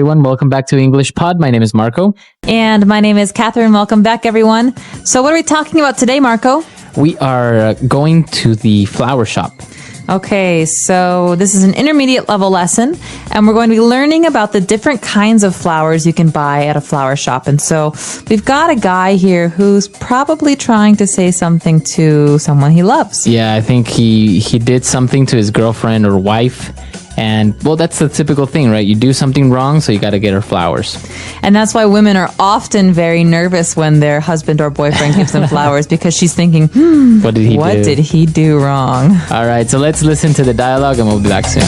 everyone. Welcome back to English Pod. My name is Marco. And my name is Catherine. Welcome back, everyone. So what are we talking about today, Marco? We are going to the flower shop. Okay, so this is an intermediate level lesson, and we're going to be learning about the different kinds of flowers you can buy at a flower shop. And so we've got a guy here who's probably trying to say something to someone he loves. Yeah, I think he did something to his girlfriend or wife. And, well, that's the typical thing, right? You do something wrong, so you got to get her flowers. And that's why women are often very nervous when their husband or boyfriend gives them flowers, because she's thinking, what did he do wrong? All right, so let's listen to the dialogue and we'll be back soon.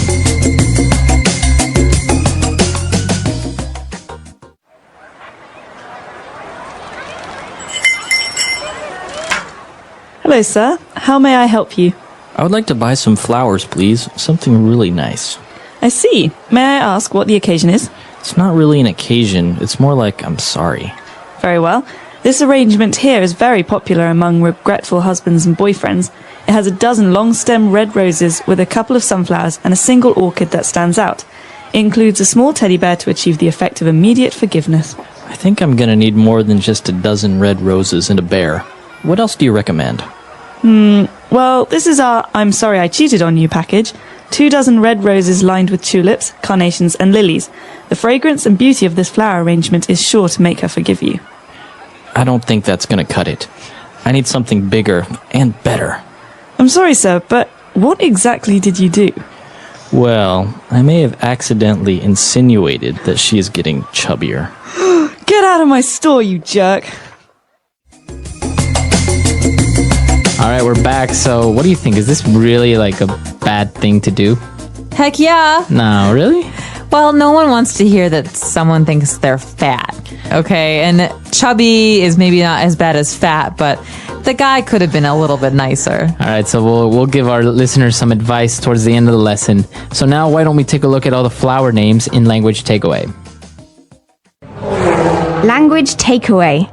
Hello, sir. How may I help you? I would like to buy some flowers, please. Something really nice. I see. May I ask what the occasion is? It's not really an occasion. It's more like I'm sorry. Very well. This arrangement here is very popular among regretful husbands and boyfriends. It has a dozen long-stem red roses with a couple of sunflowers and a single orchid that stands out. It includes a small teddy bear to achieve the effect of immediate forgiveness. I think I'm gonna need more than just a dozen red roses and a bear. What else do you recommend? Well, this is our I'm sorry I cheated on you package. 2 dozen red roses lined with tulips, carnations and lilies. The fragrance and beauty of this flower arrangement is sure to make her forgive you. I don't think that's gonna cut it. I need something bigger and better. I'm sorry, sir, but what exactly did you do? Well, I may have accidentally insinuated that she is getting chubbier. Get out of my store, you jerk! All right, we're back. So what do you think? Is this really like a bad thing to do? Heck yeah. No, really? Well, no one wants to hear that someone thinks they're fat, okay? And chubby is maybe not as bad as fat, but the guy could have been a little bit nicer. All right, so we'll give our listeners some advice towards the end of the lesson. So now why don't we take a look at all the flower names in Language Takeaway? Language takeaway.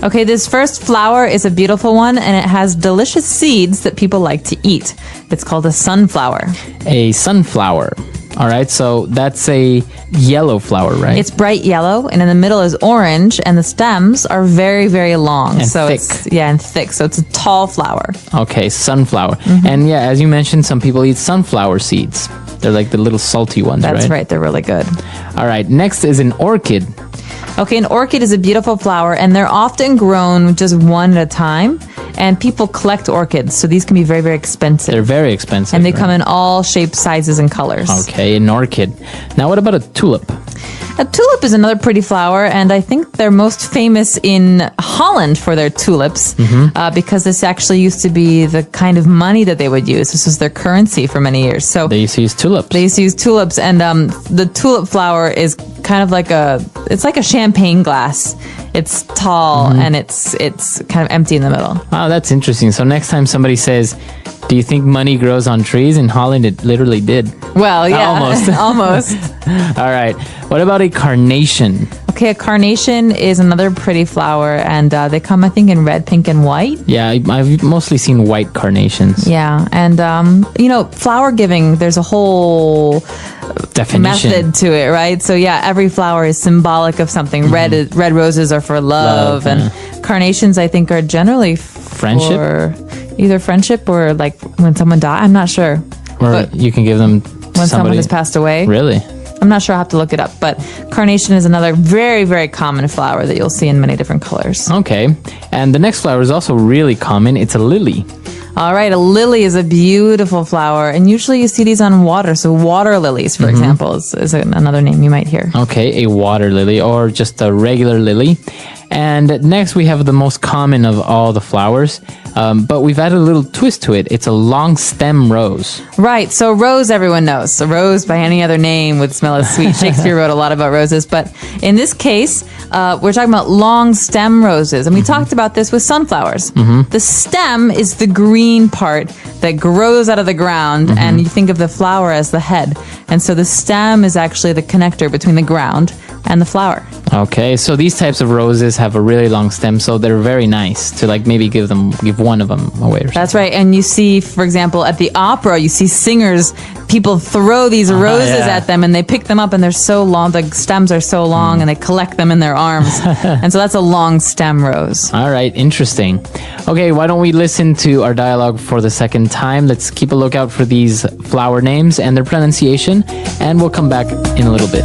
Okay, this first flower is a beautiful one, and it has delicious seeds that people like to eat. It's called a sunflower. A sunflower. All right, so that's a yellow flower, right? It's bright yellow, and in the middle is orange, and the stems are very, very long. And thick. And thick. So it's a tall flower. Okay, sunflower. And yeah, as you mentioned, some people eat sunflower seeds. They're like the little salty ones, right? That's right. They're really good. All right, next is an orchid. Okay, an orchid is a beautiful flower, and they're often grown just one at a time, and people collect orchids, so these can be very, very expensive. They're very expensive. And they come in all shapes, sizes, and colors. Okay, an orchid. Now what about a tulip? A tulip is another pretty flower, and I think they're most famous in Holland for their tulips, because this actually used to be the kind of money that they would use. This was their currency for many years. So They used to use tulips. they used to use tulips, and the tulip flower is kind of like it's like a champagne glass. It's tall, and it's kind of empty in the middle. Oh, that's interesting. So next time somebody says, do you think money grows on trees? In Holland, it literally did. Well, yeah, Almost. almost. All right. What about a carnation? Okay, a carnation is another pretty flower, and they come, I think, in red, pink, and white. Yeah, I've mostly seen white carnations. Yeah, and flower giving, there's a whole Definition. method to it, right? So yeah, every flower is symbolic of something. Red roses are for love, and carnations, I think, are generally Friendship? for either friendship or like when someone died. I'm not sure. Or But you can give them when someone somebody. has passed away. Really? I'm not sure. I'll have to look it up. But carnation is another very, very common flower that you'll see in many different colors. Okay. And the next flower is also really common. It's a lily. All right, a lily is a beautiful flower, and usually you see these on water. So water lilies, for example, is another name you might hear. Okay, a water lily or just a regular lily. And next we have the most common of all the flowers, but we've added a little twist to it. It's a long stem rose. Right, so rose everyone knows. A rose by any other name would smell as sweet. Shakespeare wrote a lot about roses, but in this case, we're talking about long stem roses, and we talked about this with sunflowers. The stem is the green part that grows out of the ground, and you think of the flower as the head. And so the stem is actually the connector between the ground and the flower. Okay, so these types of roses have a really long stem, so they're very nice to like maybe give one of them away or something. That's right. And you see, for example, at the opera, you see singers people throw these roses yeah. at them and they pick them up and they're so long, the stems are so long and they collect them in their arms. And so that's a long stem rose. All right, interesting. Okay, why don't we listen to our dialogue for the second time? Let's keep a lookout for these flower names and their pronunciation, and we'll come back in a little bit.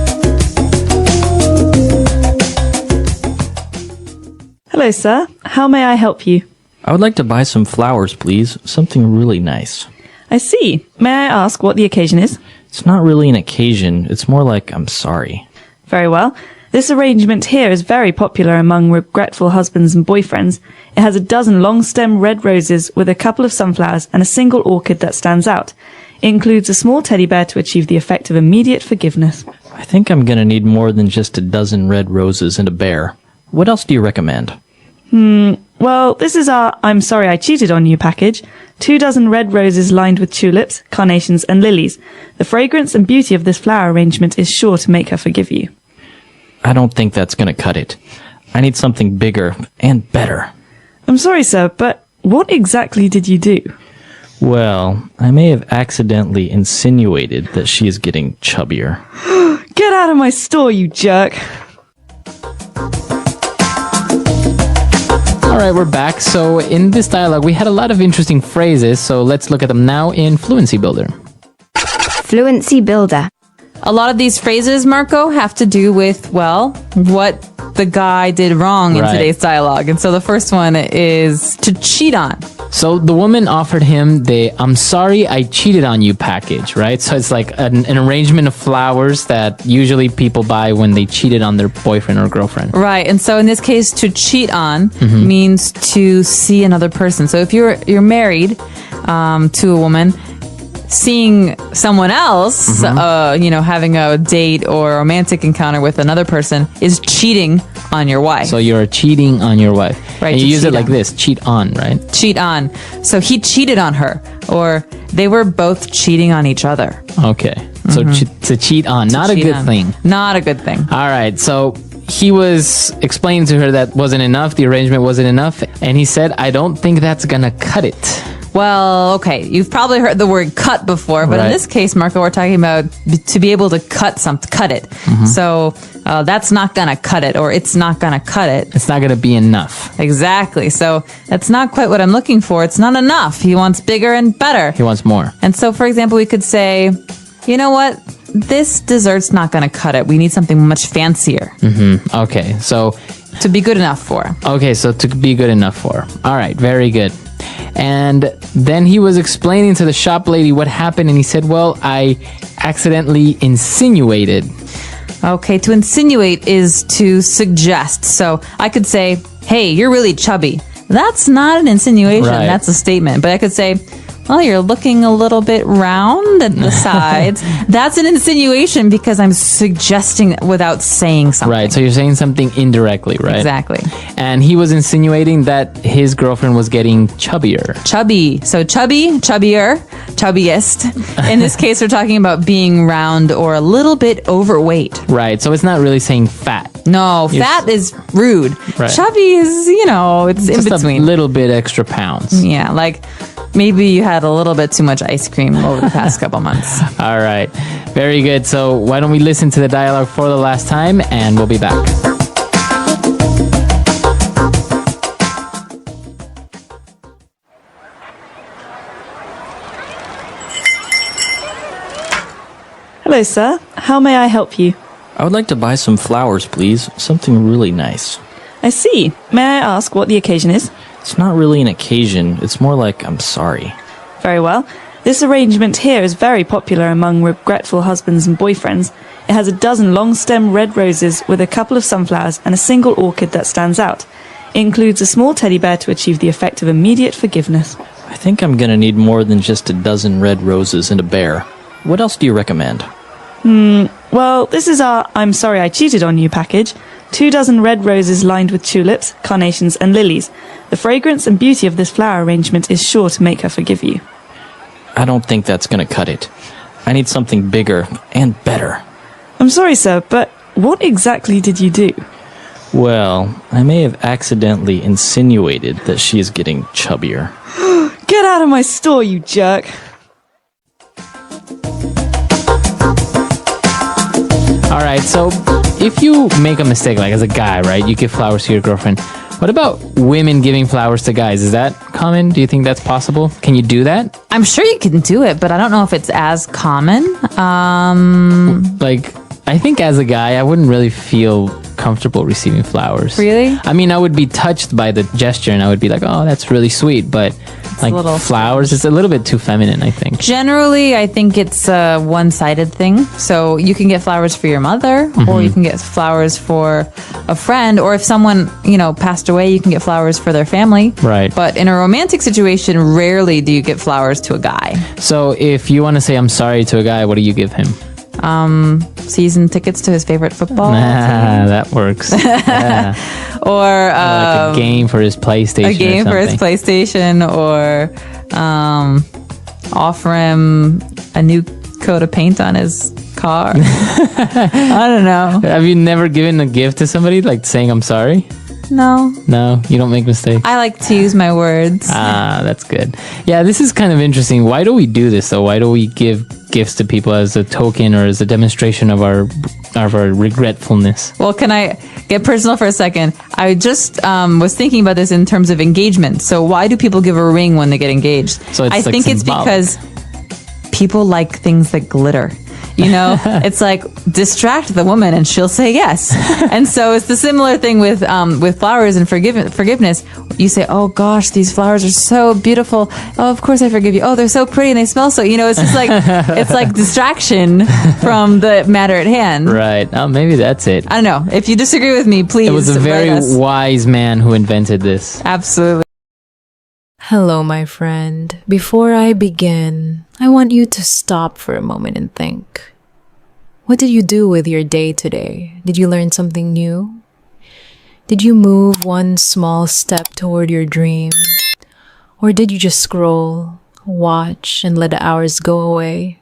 Hello, sir. How may I help you? I would like to buy some flowers, please. Something really nice. I see. May I ask what the occasion is? It's not really an occasion. It's more like I'm sorry. Very well. This arrangement here is very popular among regretful husbands and boyfriends. It has a dozen long-stem red roses with a couple of sunflowers and a single orchid that stands out. It includes a small teddy bear to achieve the effect of immediate forgiveness. I think I'm gonna need more than just a dozen red roses and a bear. What else do you recommend? Well, this is our I'm sorry I cheated on you package. 2 dozen red roses lined with tulips, carnations and lilies. The fragrance and beauty of this flower arrangement is sure to make her forgive you. I don't think that's gonna cut it. I need something bigger and better. I'm sorry, sir, but what exactly did you do? Well, I may have accidentally insinuated that she is getting chubbier. Get out of my store, you jerk. All right, we're back. So in this dialogue, we had a lot of interesting phrases, so let's look at them now in Fluency Builder. Fluency Builder. A lot of these phrases, Marco, have to do with, well, what the guy did wrong in Right. today's dialogue. And so the first one is to cheat on. So the woman offered him the I'm sorry I cheated on you package, right? So it's like an arrangement of flowers that usually people buy when they cheated on their boyfriend or girlfriend. Right. And so in this case, to cheat on means to see another person. So if you're married to a woman, seeing someone else, having a date or romantic encounter with another person is cheating on your wife. So you're cheating on your wife. Right, And you to use it cheat like on. this, cheat on, right? Cheat on. So he cheated on her, or they were both cheating on each other. Okay. So to cheat on, not a Cheat good on. thing. Not a good thing. All right. So he was explaining to her that wasn't enough. The arrangement wasn't enough. And he said, I don't think that's going to cut it. Well, okay, you've probably heard the word cut before, but Right. in this case, Marco, we're talking about to be able to cut it. So that's not gonna cut it, or it's not gonna cut it. It's not going to be enough. Exactly. So that's not quite what I'm looking for. It's not enough. He wants bigger and better. He wants more. And so, for example, we could say, you know what? This dessert's not gonna cut it. We need something much fancier Okay. So, to be good enough for. okay. So to be good enough for. All right. Very good. And then he was explaining to the shop lady what happened. And he said, well, I accidentally insinuated. Okay, to insinuate is to suggest. So I could say, hey, you're really chubby. That's not an insinuation, Right. that's a statement. But I could say, well, you're looking a little bit round at the sides. That's an insinuation because I'm suggesting without saying something. Right. So you're saying something indirectly, right? Exactly. And he was insinuating that his girlfriend was getting chubbier. Chubby. So chubby, chubbier, chubbiest. In this case, we're talking about being round or a little bit overweight. Right. So it's not really saying fat. No, fat is rude. Right. Chubby is, it's in Just between. a little bit extra pounds. Yeah, like maybe you had a little bit too much ice cream over the past couple months. All right. Very good. So why don't we listen to the dialogue for the last time and we'll be back. Hello, sir. How may I help you? I would like to buy some flowers, please. Something really nice. I see. May I ask what the occasion is? It's not really an occasion. It's more like I'm sorry. Very well. This arrangement here is very popular among regretful husbands and boyfriends. It has a dozen long-stem red roses with a couple of sunflowers and a single orchid that stands out. It includes a small teddy bear to achieve the effect of immediate forgiveness. I think I'm gonna need more than just a dozen red roses and a bear. What else do you recommend? Well, this is our I'm sorry I cheated on you package. 2 dozen red roses lined with tulips, carnations and lilies. The fragrance and beauty of this flower arrangement is sure to make her forgive you. I don't think that's gonna cut it. I need something bigger and better. I'm sorry, sir, but what exactly did you do? Well, I may have accidentally insinuated that she is getting chubbier. Get out of my store, you jerk. All right, so if you make a mistake, like as a guy, right, you give flowers to your girlfriend. What about women giving flowers to guys? Is that common? Do you think that's possible? Can you do that? I'm sure you can do it, but I don't know if it's as common. Like, I think as a guy, I wouldn't really feel comfortable receiving flowers. Really? I mean, I would be touched by the gesture and I would be like, oh, that's really sweet. But like a little flowers, it's a little bit too feminine, I think. Generally, I think it's a one-sided thing. So you can get flowers for your mother, or you can get flowers for a friend, or if someone, passed away, you can get flowers for their family. Right. But in a romantic situation, rarely do you get flowers to a guy. So if you want to say I'm sorry to a guy, what do you give him? Season tickets to his favorite football Ah, that works. Yeah. or Like a game for his PlayStation. a game or for his something. PlayStation, or offer him a new coat of paint on his car. I don't know. Have you never given a gift to somebody, like saying I'm sorry? No, No, you don't make mistakes. I like to use my words. Ah, that's good. Yeah, this is kind of interesting. Why do we do this though? Why do we give gifts to people as a token or as a demonstration of our regretfulness? Well, can I get personal for a second? I just was thinking about this in terms of engagement. So why do people give a ring when they get engaged? So it's I like think it's symbolic. because people like things that glitter. It's like distract the woman and she'll say yes. And so it's the similar thing with flowers and forgiveness. You say, oh gosh, these flowers are so beautiful. Oh, of course I forgive you. Oh, they're so pretty and they smell so, it's just like, it's like distraction from the matter at hand. Right. Oh, maybe that's it. I don't know. If you disagree with me, please. It was a very write us. wise man who invented this. Absolutely. Hello, my friend. Before I begin, I want you to stop for a moment and think. What did you do with your day today? Did you learn something new? Did you move one small step toward your dream? Or did you just scroll, watch, and let the hours go away?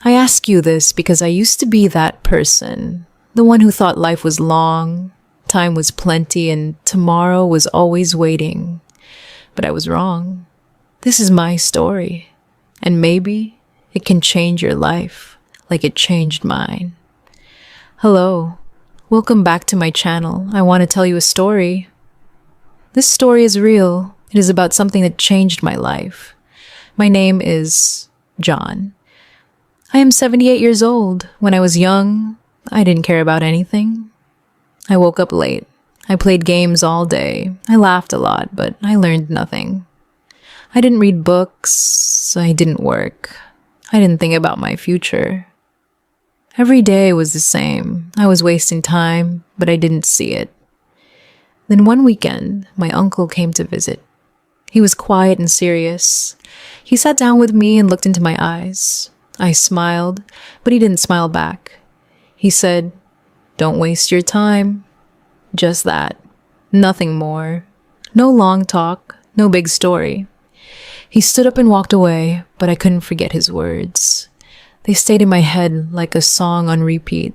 I ask you this because I used to be that person, the one who thought life was long, time was plenty, and tomorrow was always waiting. But I was wrong. This is my story, and maybe it can change your life like it changed mine. Hello, welcome back to my channel. I want to tell you a story. This story is real. It is about something that changed my life. My name is John. I am 78 years old. When I was young, I didn't care about anything. I woke up late. I played games all day. I laughed a lot, but I learned nothing. I didn't read books. I didn't work. I didn't think about my future. Every day was the same. I was wasting time, but I didn't see it. Then one weekend, my uncle came to visit. He was quiet and serious. He sat down with me and looked into my eyes. I smiled, but he didn't smile back. He said, "Don't waste your time." Just that. Nothing more. No long talk, no big story. He stood up and walked away, but I couldn't forget his words. They stayed in my head like a song on repeat.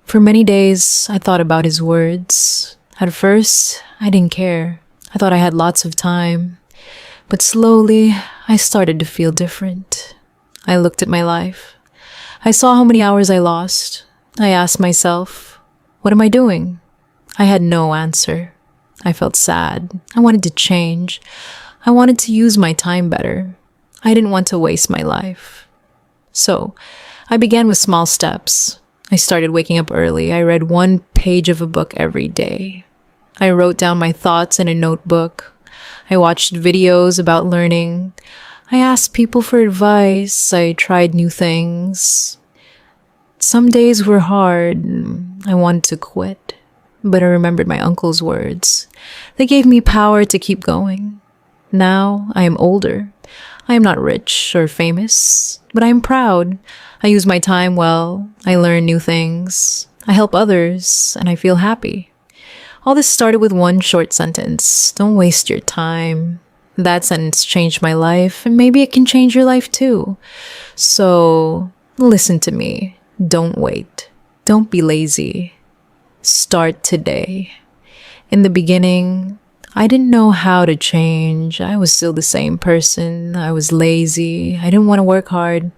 For many days, I thought about his words. At first, I didn't care. I thought I had lots of time. But slowly, I started to feel different. I looked at my life. I saw how many hours I lost. I asked myself, what am I doing? I had no answer. I felt sad. I wanted to change. I wanted to use my time better. I didn't want to waste my life. So, I began with small steps. I started waking up early. I read one page of a book every day. I wrote down my thoughts in a notebook. I watched videos about learning. I asked people for advice. I tried new things. Some days were hard. I wanted to quit, but I remembered my uncle's words. They gave me power to keep going. Now I am older. I am not rich or famous, but I am proud. I use my time well. I learn new things. I help others, and I feel happy. All this started with one short sentence. Don't waste your time. That sentence changed my life, and maybe it can change your life too. So, listen to me. Don't wait. Don't be lazy. Start today. In the beginning, I didn't know how to change. I was still the same person. I was lazy. I didn't want to work hard.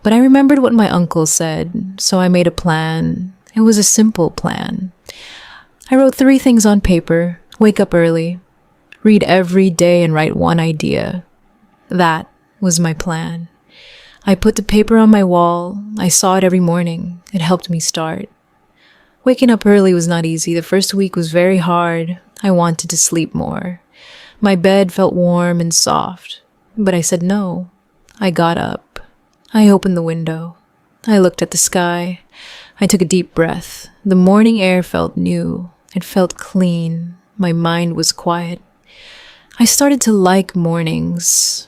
But I remembered what my uncle said, so I made a plan. It was a simple plan. I wrote 3 things on paper: wake up early, read every day, and write one idea. That was my plan. I put the paper on my wall. I saw it every morning. It helped me start. Waking up early was not easy. The first week was very hard. I wanted to sleep more. My bed felt warm and soft, but I said no. I got up. I opened the window. I looked at the sky. I took a deep breath. The morning air felt new. It felt clean. My mind was quiet. I started to like mornings.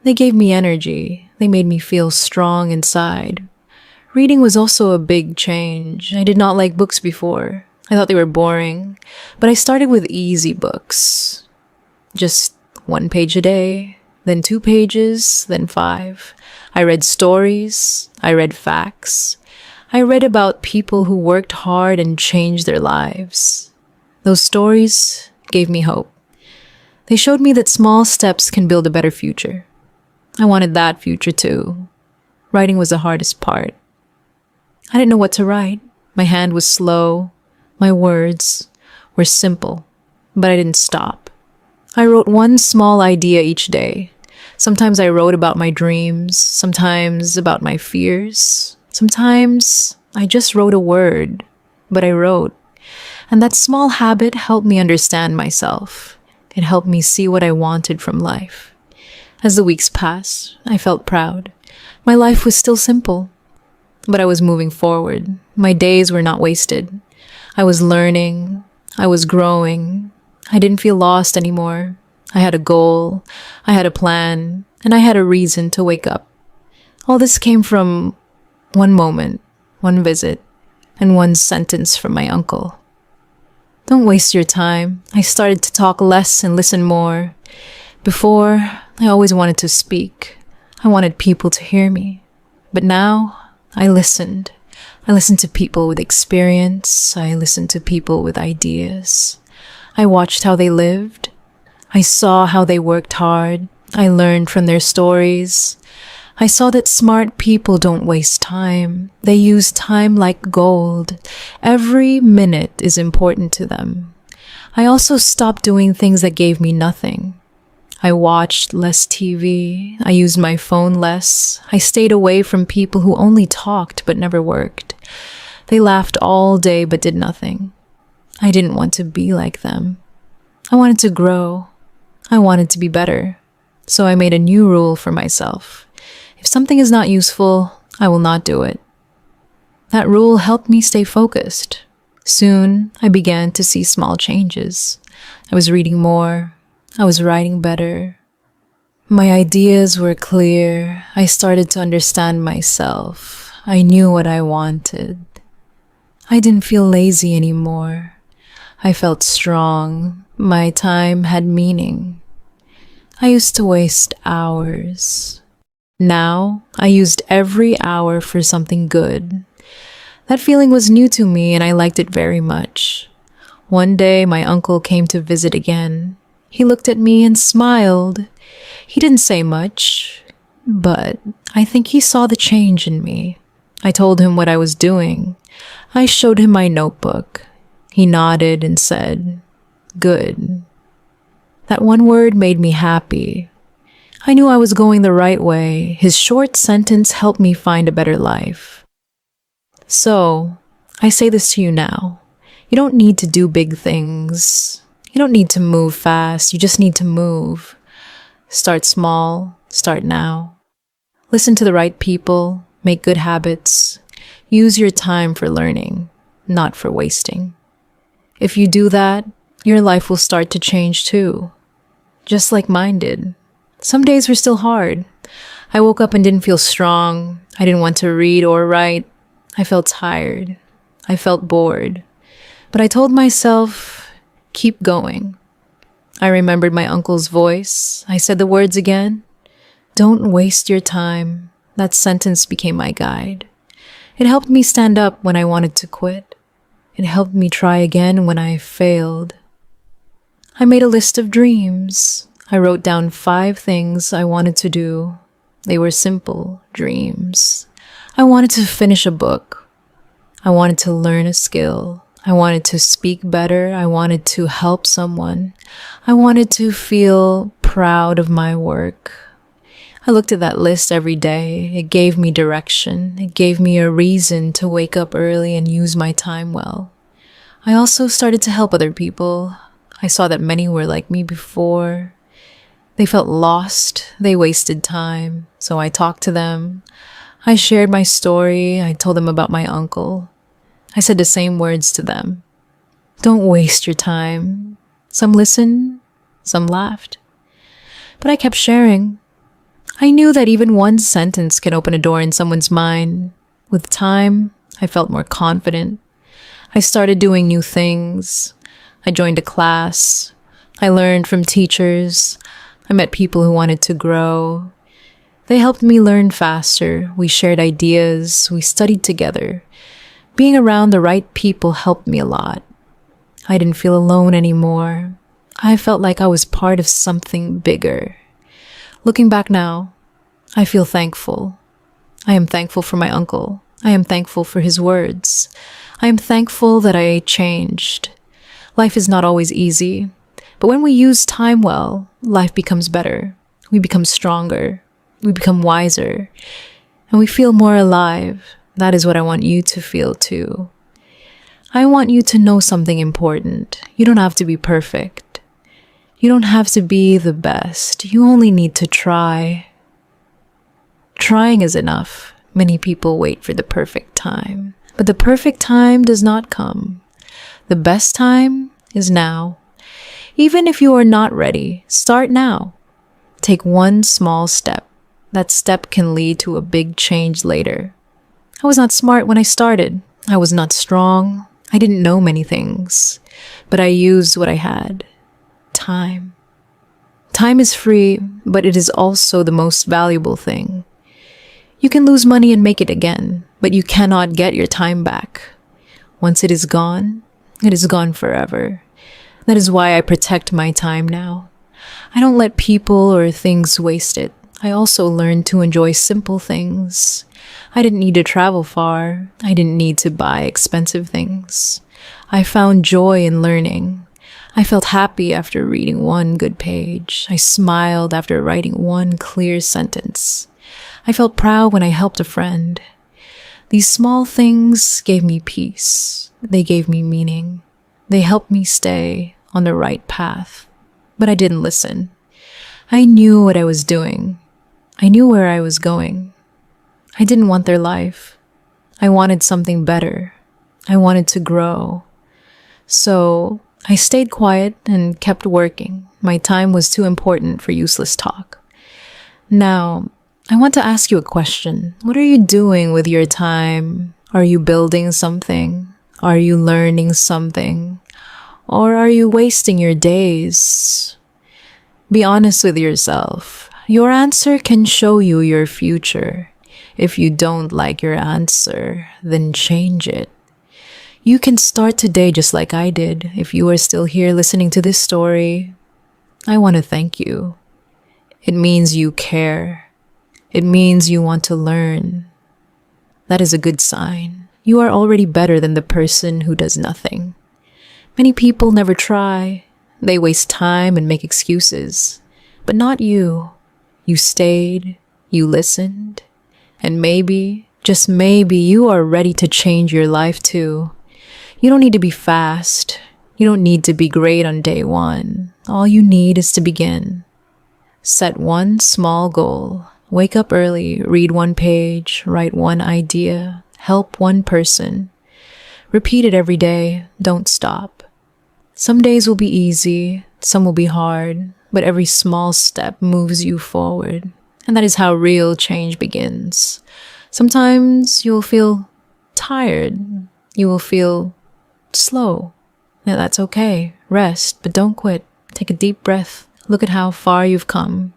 They gave me energy. They made me feel strong inside. Reading was also a big change. I did not like books before. I thought they were boring. But I started with easy books. Just 1 page a day, then 2 pages, then 5. I read stories. I read facts. I read about people who worked hard and changed their lives. Those stories gave me hope. They showed me that small steps can build a better future. I wanted that future too. Writing was the hardest part. I didn't know what to write. My hand was slow. My words were simple, but I didn't stop. I wrote one small idea each day. Sometimes I wrote about my dreams, sometimes about my fears. Sometimes I just wrote a word, but I wrote. And that small habit helped me understand myself. It helped me see what I wanted from life. As the weeks passed, I felt proud. My life was still simple, but I was moving forward. My days were not wasted. I was learning. I was growing. I didn't feel lost anymore. I had a goal. I had a plan. And I had a reason to wake up. All this came from one moment, one visit, and one sentence from my uncle. Don't waste your time. I started to talk less and listen more. Before, I always wanted to speak. I wanted people to hear me. But now, I listened. I listened to people with experience. I listened to people with ideas. I watched how they lived. I saw how they worked hard. I learned from their stories. I saw that smart people don't waste time. They use time like gold. Every minute is important to them. I also stopped doing things that gave me nothing. I watched less TV. I used my phone less. I stayed away from people who only talked but never worked. They laughed all day but did nothing. I didn't want to be like them. I wanted to grow. I wanted to be better. So I made a new rule for myself. If something is not useful, I will not do it. That rule helped me stay focused. Soon, I began to see small changes. I was reading more. I was writing better. My ideas were clear. I started to understand myself. I knew what I wanted. I didn't feel lazy anymore. I felt strong. My time had meaning. I used to waste hours. Now, I used every hour for something good. That feeling was new to me and I liked it very much. One day, my uncle came to visit again. He looked at me and smiled. He didn't say much, but I think he saw the change in me. I told him what I was doing. I showed him my notebook. He nodded and said, "Good." That one word made me happy. I knew I was going the right way. His short sentence helped me find a better life. So, I say this to you now. You don't need to do big things. You don't need to move fast. You just need to move. Start small. Start now. Listen to the right people. Make good habits. Use your time for learning, not for wasting. If you do that, your life will start to change too. Just like mine did. Some days were still hard. I woke up and didn't feel strong. I didn't want to read or write. I felt tired. I felt bored. But I told myself, keep going. I remembered my uncle's voice. I said the words again. Don't waste your time. That sentence became my guide. It helped me stand up when I wanted to quit. It helped me try again when I failed. I made a list of dreams. I wrote down 5 things I wanted to do. They were simple dreams. I wanted to finish a book. I wanted to learn a skill. I wanted to speak better. I wanted to help someone. I wanted to feel proud of my work. I looked at that list every day. It gave me direction. It gave me a reason to wake up early and use my time well. I also started to help other people. I saw that many were like me before. They felt lost. They wasted time. So I talked to them. I shared my story. I told them about my uncle. I said the same words to them. Don't waste your time. Some listened, some laughed. But I kept sharing. I knew that even one sentence can open a door in someone's mind. With time, I felt more confident. I started doing new things. I joined a class. I learned from teachers. I met people who wanted to grow. They helped me learn faster. We shared ideas. We studied together. Being around the right people helped me a lot. I didn't feel alone anymore. I felt like I was part of something bigger. Looking back now, I feel thankful. I am thankful for my uncle. I am thankful for his words. I am thankful that I changed. Life is not always easy. But when we use time well, life becomes better. We become stronger. We become wiser. And we feel more alive. That is what I want you to feel too. I want you to know something important. You don't have to be perfect. You don't have to be the best. You only need to try. Trying is enough. Many people wait for the perfect time. But the perfect time does not come. The best time is now. Even if you are not ready, start now. Take one small step. That step can lead to a big change later. I was not smart when I started. I was not strong. I didn't know many things. But I used what I had. Time. Time is free, but it is also the most valuable thing. You can lose money and make it again, but you cannot get your time back. Once it is gone forever. That is why I protect my time now. I don't let people or things waste it. I also learned to enjoy simple things. I didn't need to travel far. I didn't need to buy expensive things. I found joy in learning. I felt happy after reading one good page. I smiled after writing one clear sentence. I felt proud when I helped a friend. These small things gave me peace. They gave me meaning. They helped me stay on the right path. But I didn't listen. I knew what I was doing. I knew where I was going. I didn't want their life. I wanted something better. I wanted to grow. So I stayed quiet and kept working. My time was too important for useless talk. Now, I want to ask you a question. What are you doing with your time? Are you building something? Are you learning something? Or are you wasting your days? Be honest with yourself. Your answer can show you your future. If you don't like your answer, then change it. You can start today just like I did. If you are still here listening to this story, I want to thank you. It means you care. It means you want to learn. That is a good sign. You are already better than the person who does nothing. Many people never try. They waste time and make excuses. But not you. You stayed, you listened, and maybe, just maybe, you are ready to change your life too. You don't need to be fast. You don't need to be great on day one. All you need is to begin. Set one small goal. Wake up early, read one page, write one idea, help one person. Repeat it every day. Don't stop. Some days will be easy, some will be hard, but every small step moves you forward. And that is how real change begins. Sometimes you'll feel tired. You will feel slow. Now that's okay. Rest, but don't quit. Take a deep breath. Look at how far you've come.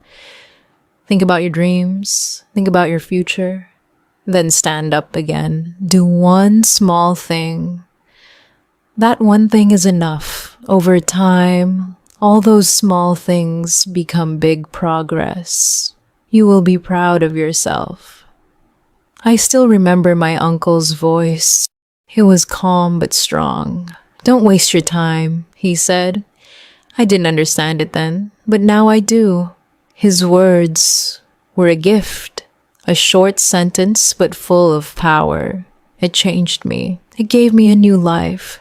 Think about your dreams. Think about your future. Then stand up again. Do one small thing. That one thing is enough. Over time, all those small things become big progress. You will be proud of yourself. I still remember my uncle's voice. It was calm but strong. Don't waste your time, he said. I didn't understand it then, but now I do. His words were a gift, a short sentence but full of power. It changed me. It gave me a new life.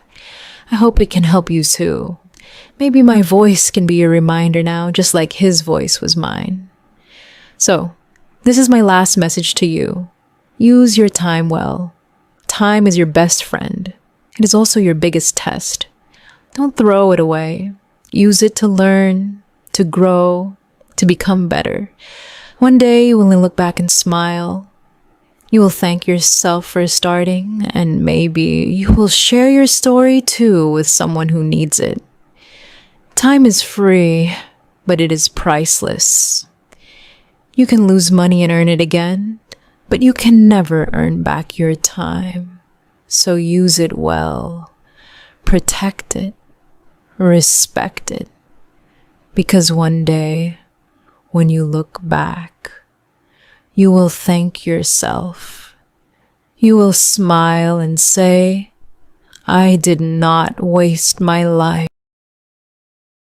I hope it can help you too. Maybe my voice can be a reminder now, just like his voice was mine. So, this is my last message to you. Use your time well. Time is your best friend. It is also your biggest test. Don't throw it away. Use it to learn, to grow, to become better. One day, when you look back and smile, you will thank yourself for starting, and maybe you will share your story too with someone who needs it. Time is free, but it is priceless. You can lose money and earn it again, but you can never earn back your time. So use it well. Protect it. Respect it. Because one day, when you look back, you will thank yourself. You will smile and say, I did not waste my life.